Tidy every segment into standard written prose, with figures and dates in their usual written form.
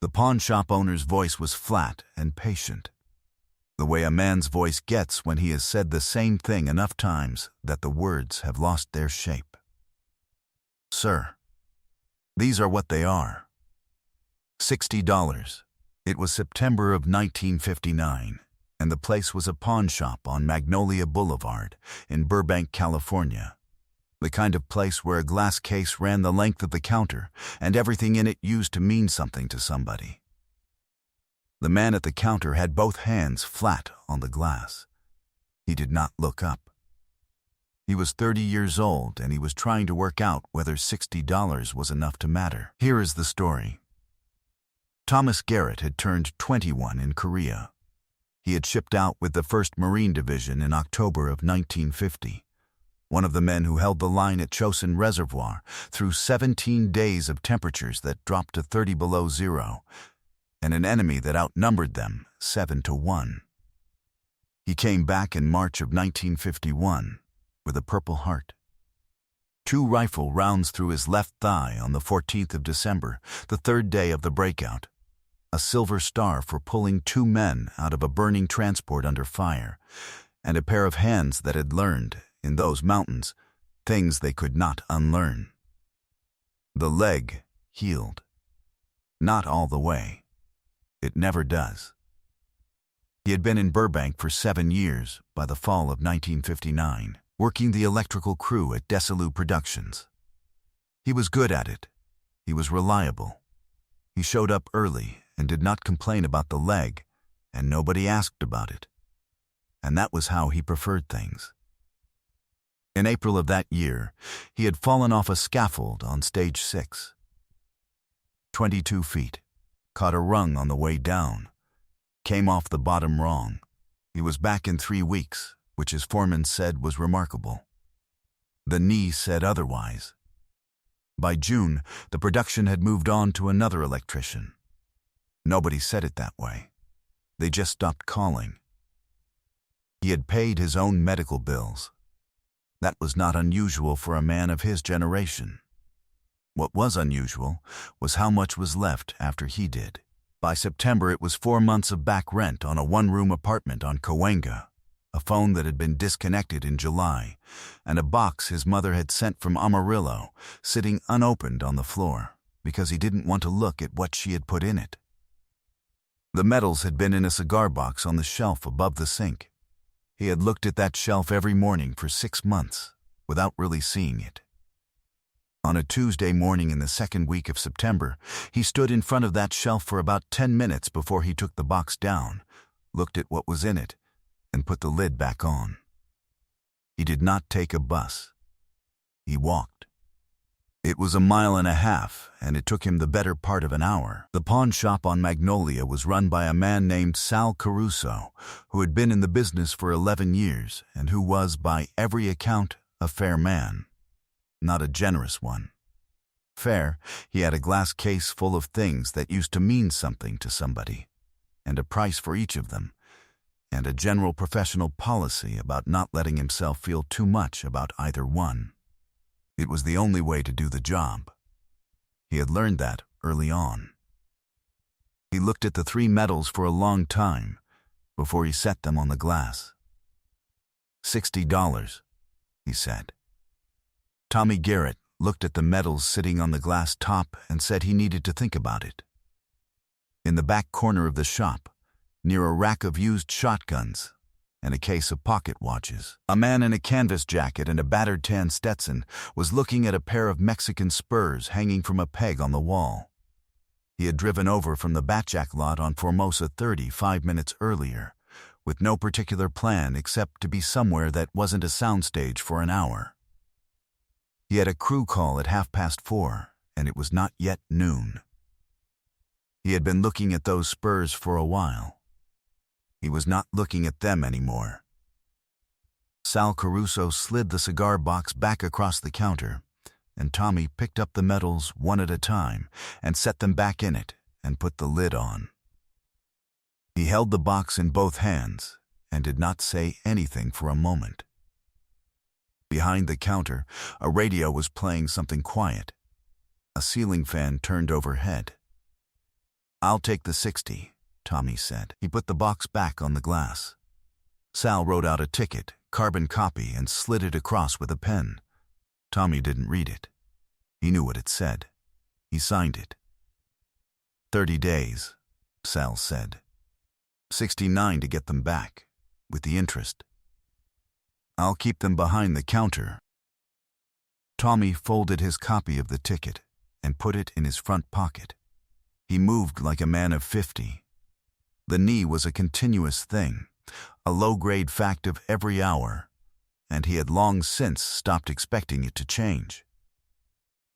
The pawn shop owner's voice was flat and patient, the way a man's voice gets when he has said the same thing enough times that the words have lost their shape. "Sir, these are what they are. $60. It was September of 1959, and the place was a pawn shop on Magnolia Boulevard in Burbank, California. The kind of place where a glass case ran the length of the counter and everything in it used to mean something to somebody. The man at the counter had both hands flat on the glass. He did not look up. He was 30 years old, and he was trying to work out whether $60 was enough to matter. Here is the story. Thomas Garrett had turned 21 in Korea. He had shipped out with the 1st Marine Division in October of 1950, one of the men who held the line at Chosin Reservoir through 17 days of temperatures that dropped to 30 below zero, and an enemy that outnumbered them 7-1. He came back in March of 1951 with a Purple Heart. 2 rifle rounds through his left thigh on the 14th of December, the 3rd day of the breakout. A Silver Star for pulling 2 men out of a burning transport under fire, and a pair of hands that had learned, in those mountains, things they could not unlearn. The leg healed. Not all the way. It never does. He had been in Burbank for 7 years by the fall of 1959, working the electrical crew at Desilu Productions. He was good at it. He was reliable. He showed up early and did not complain about the leg, and nobody asked about it. And that was how he preferred things. In April of that year, he had fallen off a scaffold on stage 6. 22 feet. Caught a rung on the way down. Came off the bottom wrong. He was back in 3 weeks, which his foreman said was remarkable. The knee said otherwise. By June, the production had moved on to another electrician. Nobody said it that way. They just stopped calling. He had paid his own medical bills. That was not unusual for a man of his generation. What was unusual was how much was left after he did. By September, it was 4 months of back rent on a 1-room apartment on Cahuenga, a phone that had been disconnected in July, and a box his mother had sent from Amarillo sitting unopened on the floor because he didn't want to look at what she had put in it. The medals had been in a cigar box on the shelf above the sink. He had looked at that shelf every morning for 6 months without really seeing it. On a Tuesday morning in the 2nd week of September, he stood in front of that shelf for about 10 minutes before he took the box down, looked at what was in it, and put the lid back on. He did not take a bus. He walked. It was 1.5 miles, and it took him the better part of an hour. The pawn shop on Magnolia was run by a man named Sal Caruso, who had been in the business for 11 years and who was, by every account, a fair man. Not a generous one. Fair, he had a glass case full of things that used to mean something to somebody, and a price for each of them, and a general professional policy about not letting himself feel too much about either one. It was the only way to do the job. He had learned that early on. He looked at the 3 medals for a long time before he set them on the glass. $60, he said. Tommy Garrett looked at the medals sitting on the glass top and said he needed to think about it. In the back corner of the shop, near a rack of used shotguns and a case of pocket watches, a man in a canvas jacket and a battered tan Stetson was looking at a pair of Mexican spurs hanging from a peg on the wall. He had driven over from the Batjack lot on Formosa 30 5 minutes earlier, with no particular plan except to be somewhere that wasn't a soundstage for an hour. He had a crew call at 4:30, and it was not yet noon. He had been looking at those spurs for a while. He was not looking at them anymore. Sal Caruso slid the cigar box back across the counter, and Tommy picked up the medals one at a time and set them back in it and put the lid on. He held the box in both hands and did not say anything for a moment. Behind the counter, a radio was playing something quiet. A ceiling fan turned overhead. "I'll take the 60, Tommy said. He put the box back on the glass. Sal wrote out a ticket, carbon copy, and slid it across with a pen. Tommy didn't read it. He knew what it said. He signed it. 30 days, Sal said. 69 to get them back, with the interest. I'll keep them behind the counter. Tommy folded his copy of the ticket and put it in his front pocket. He moved like a man of 50. The knee was a continuous thing, a low-grade fact of every hour, and he had long since stopped expecting it to change.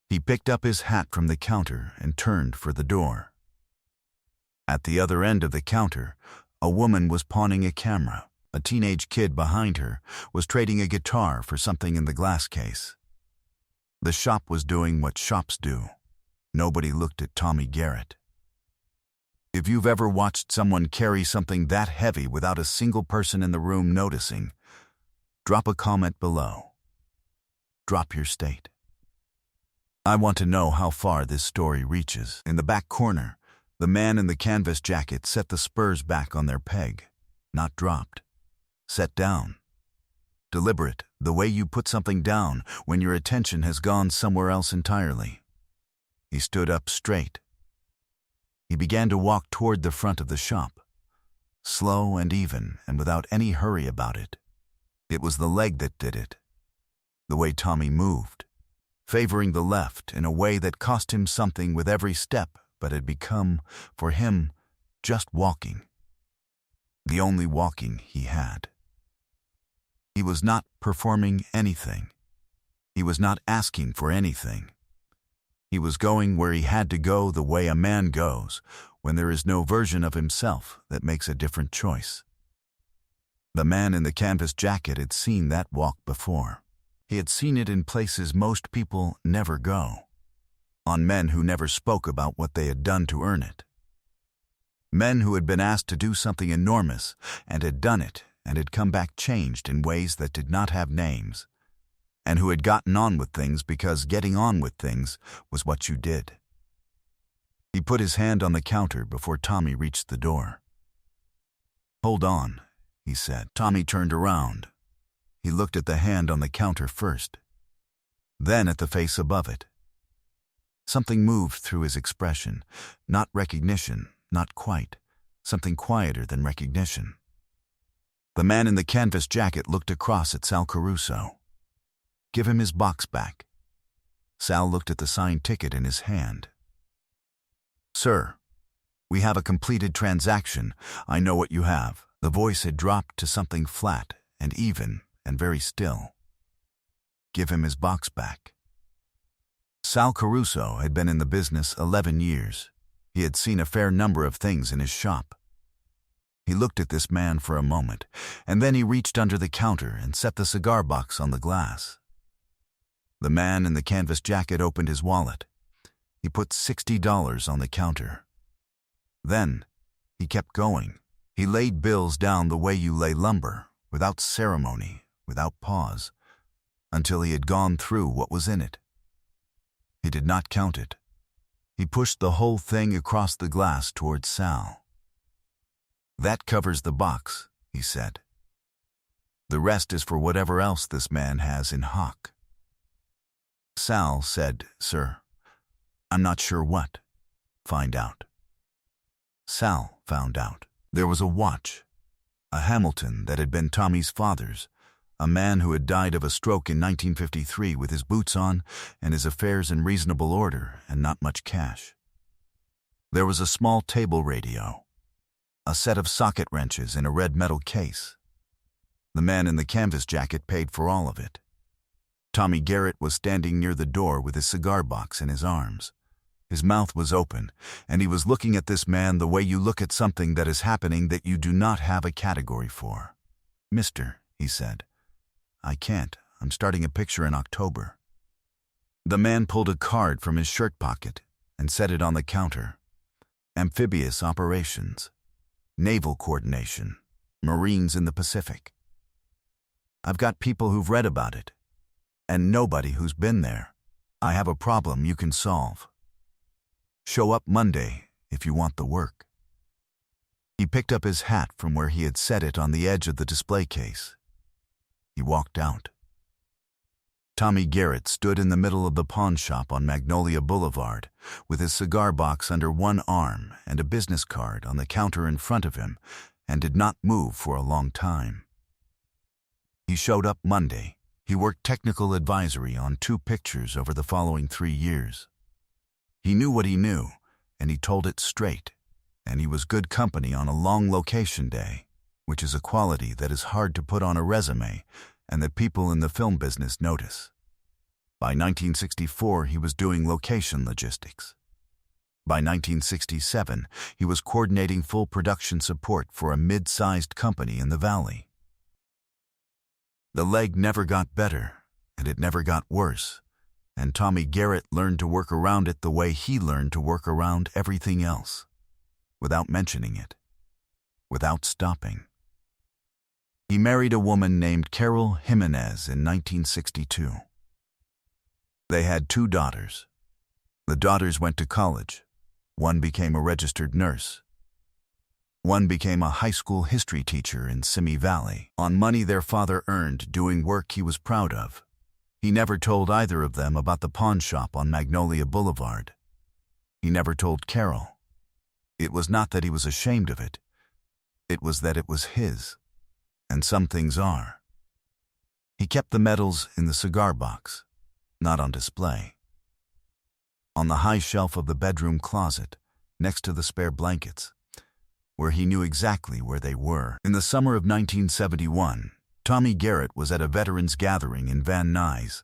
He picked up his hat from the counter and turned for the door. At the other end of the counter, a woman was pawning a camera. A teenage kid behind her was trading a guitar for something in the glass case. The shop was doing what shops do. Nobody looked at Tommy Garrett. If you've ever watched someone carry something that heavy without a single person in the room noticing, drop a comment below. Drop your state. I want to know how far this story reaches. In the back corner, the man in the canvas jacket set the spurs back on their peg, not dropped. Set down. Deliberate, the way you put something down when your attention has gone somewhere else entirely. He stood up straight. He began to walk toward the front of the shop, slow and even and without any hurry about it. It was the leg that did it, the way Tommy moved, favoring the left in a way that cost him something with every step but had become, for him, just walking. The only walking he had. He was not performing anything. He was not asking for anything. He was going where he had to go the way a man goes when there is no version of himself that makes a different choice. The man in the canvas jacket had seen that walk before. He had seen it in places most people never go, on men who never spoke about what they had done to earn it. Men who had been asked to do something enormous and had done it and had come back changed in ways that did not have names, and who had gotten on with things because getting on with things was what you did. He put his hand on the counter before Tommy reached the door. "Hold on," he said. Tommy turned around. He looked at the hand on the counter first, then at the face above it. Something moved through his expression, not recognition, not quite, something quieter than recognition. The man in the canvas jacket looked across at Sal Caruso. "Give him his box back." Sal looked at the signed ticket in his hand. "Sir, we have a completed transaction. I know what you have." The voice had dropped to something flat and even and very still. "Give him his box back." Sal Caruso had been in the business 11 years. He had seen a fair number of things in his shop. He looked at this man for a moment, and then he reached under the counter and set the cigar box on the glass. The man in the canvas jacket opened his wallet. He put $60 on the counter. Then he kept going. He laid bills down the way you lay lumber, without ceremony, without pause, until he had gone through what was in it. He did not count it. He pushed the whole thing across the glass towards Sal. "That covers the box," he said. "The rest is for whatever else this man has in hock." Sal said, "Sir, I'm not sure what." "Find out." Sal found out. There was a watch, a Hamilton that had been Tommy's father's, a man who had died of a stroke in 1953 with his boots on and his affairs in reasonable order and not much cash. There was a small table radio, a set of socket wrenches in a red metal case. The man in the canvas jacket paid for all of it. Tommy Garrett was standing near the door with his cigar box in his arms. His mouth was open, and he was looking at this man the way you look at something that is happening that you do not have a category for. "Mister," he said, "I can't. I'm starting a picture in October." The man pulled a card from his shirt pocket and set it on the counter. "Amphibious operations, naval coordination, Marines in the Pacific. I've got people who've read about it, and nobody who's been there. I have a problem you can solve. Show up Monday if you want the work." He picked up his hat from where he had set it on the edge of the display case. He walked out. Tommy Garrett stood in the middle of the pawn shop on Magnolia Boulevard, with his cigar box under one arm and a business card on the counter in front of him, and did not move for a long time. He showed up Monday. He worked technical advisory on 2 pictures over the following 3 years. He knew what he knew, and he told it straight, and he was good company on a long location day, which is a quality that is hard to put on a resume and that people in the film business notice. By 1964, he was doing location logistics. By 1967, he was coordinating full production support for a mid-sized company in the Valley. The leg never got better, and it never got worse, and Tommy Garrett learned to work around it the way he learned to work around everything else, without mentioning it, without stopping. He married a woman named Carol Jimenez in 1962. They had 2 daughters. The daughters went to college. One became a registered nurse. One became a high school history teacher in Simi Valley, on money their father earned doing work he was proud of. He never told either of them about the pawn shop on Magnolia Boulevard. He never told Carol. It was not that he was ashamed of it. It was that it was his. And some things are. He kept the medals in the cigar box, not on display. On the high shelf of the bedroom closet, next to the spare blankets, where he knew exactly where they were. In the summer of 1971, Tommy Garrett was at a veterans gathering in Van Nuys,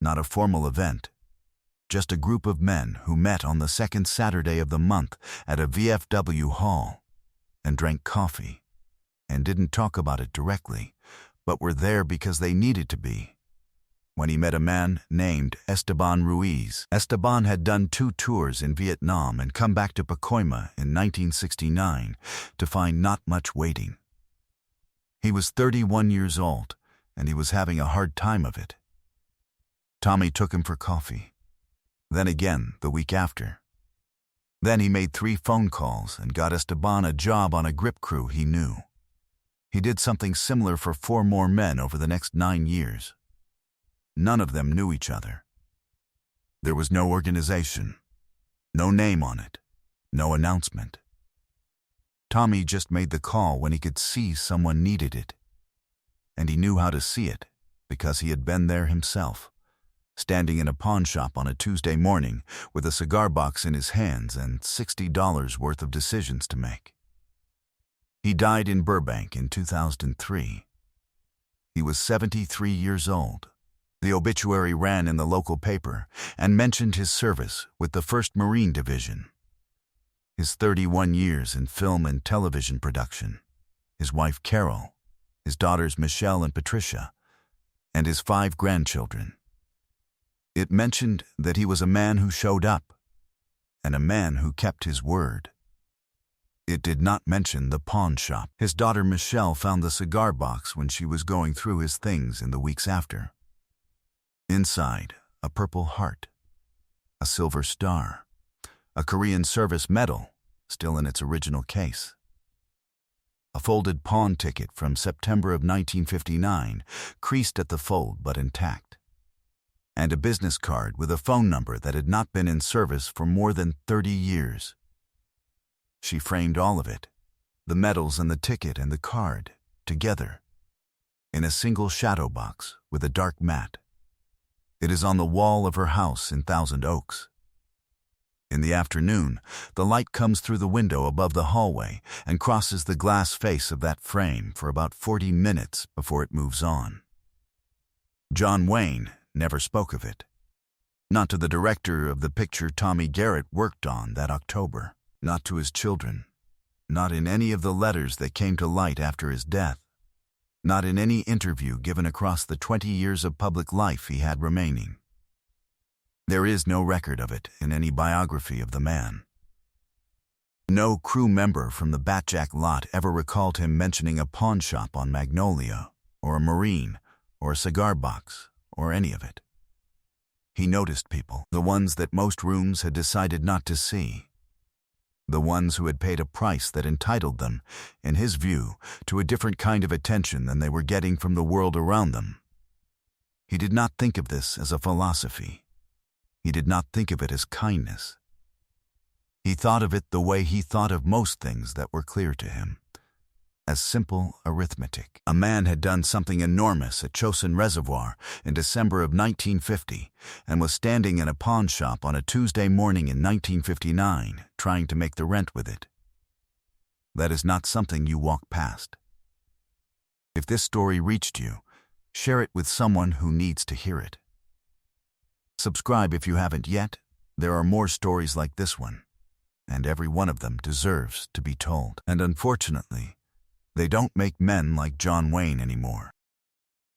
not a formal event, just a group of men who met on the second Saturday of the month at a VFW hall and drank coffee and didn't talk about it directly, but were there because they needed to be. When he met a man named Esteban Ruiz. Esteban had done 2 tours in Vietnam and come back to Pacoima in 1969 to find not much waiting. He was 31 years old, and he was having a hard time of it. Tommy took him for coffee. Then again the week after. Then he made 3 phone calls and got Esteban a job on a grip crew he knew. He did something similar for 4 more men over the next 9 years. None of them knew each other. There was no organization, no name on it, no announcement. Tommy just made the call when he could see someone needed it. And he knew how to see it because he had been there himself, standing in a pawn shop on a Tuesday morning with a cigar box in his hands and $60 worth of decisions to make. He died in Burbank in 2003. He was 73 years old. The obituary ran in the local paper and mentioned his service with the 1st Marine Division, his 31 years in film and television production, his wife Carol, his daughters Michelle and Patricia, and his 5 grandchildren. It mentioned that he was a man who showed up and a man who kept his word. It did not mention the pawn shop. His daughter Michelle found the cigar box when she was going through his things in the weeks after. Inside, a Purple Heart, a silver star, a Korean service medal, still in its original case, a folded pawn ticket from September of 1959, creased at the fold but intact, and a business card with a phone number that had not been in service for more than 30 years. She framed all of it, the medals and the ticket and the card, together, in a single shadow box with a dark mat. It is on the wall of her house in Thousand Oaks. In the afternoon, the light comes through the window above the hallway and crosses the glass face of that frame for about 40 minutes before it moves on. John Wayne never spoke of it. Not to the director of the picture Tommy Garrett worked on that October. Not to his children. Not in any of the letters that came to light after his death. Not in any interview given across the 20 years of public life he had remaining. There is no record of it in any biography of the man. No crew member from the Batjack lot ever recalled him mentioning a pawn shop on Magnolia, or a Marine, or a cigar box, or any of it. He noticed people, the ones that most rooms had decided not to see. the ones who had paid a price that entitled them, in his view, to a different kind of attention than they were getting from the world around them. He did not think of this as a philosophy. He did not think of it as kindness. He thought of it the way he thought of most things that were clear to him, as simple arithmetic. A man had done something enormous at Chosin Reservoir in December of 1950 and was standing in a pawn shop on a Tuesday morning in 1959 trying to make the rent with it. That is not something you walk past. If this story reached you, share it with someone who needs to hear it. Subscribe if you haven't yet. There are more stories like this one, and every one of them deserves to be told. And unfortunately, they don't make men like John Wayne anymore.